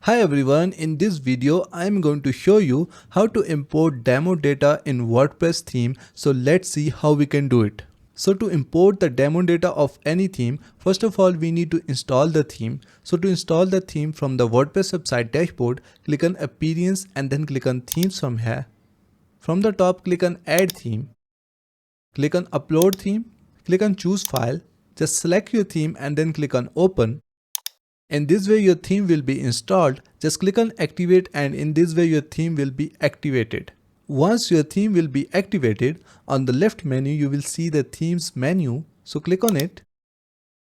Hi everyone, in this video I am going to show you how to import demo data in WordPress theme. So let's see how we can do it. So to import the demo data of any theme, first of all we need to install the theme. So to install the theme from the WordPress website dashboard, click on Appearance and then click on Themes from here. From the top click on Add Theme. Click on Upload Theme. Click on Choose File. Just select your theme and then click on Open. In this way your theme will be installed. Just click on Activate and in this way your theme will be activated. Once your theme will be activated, on the left menu you will see the themes menu. So click on it.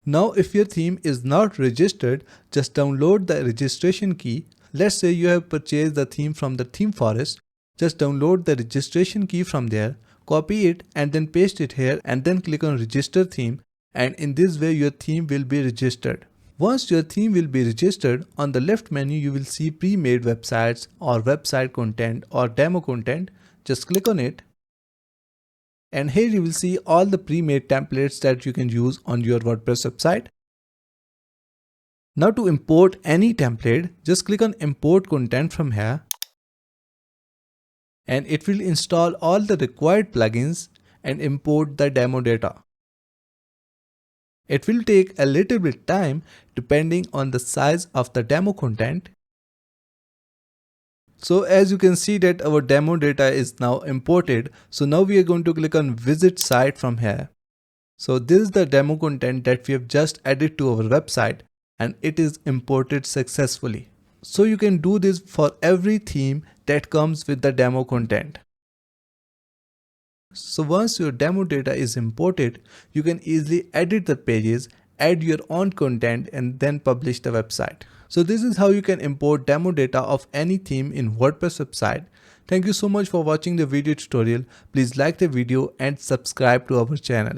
Now if your theme is not registered, just download the registration key. Let's say you have purchased the theme from the ThemeForest. Just download the registration key from there, copy it and then paste it here and then click on Register Theme, and in this way your theme will be registered. Once your theme will be registered, on the left menu you will see pre-made websites or website content or demo content. Just click on it. And here you will see all the pre-made templates that you can use on your WordPress website. Now to import any template, just click on Import Content from here. And it will install all the required plugins and import the demo data. It will take a little bit time depending on the size of the demo content. So as you can see that our demo data is now imported. So now we are going to click on Visit Site from here. So this is the demo content that we have just added to our website and it is imported successfully. So you can do this for every theme that comes with the demo content. So once your demo data is imported, you can easily edit the pages, add your own content and then publish the website. So this is how you can import demo data of any theme in WordPress website. Thank you so much for watching the video tutorial. Please like the video and subscribe to our channel.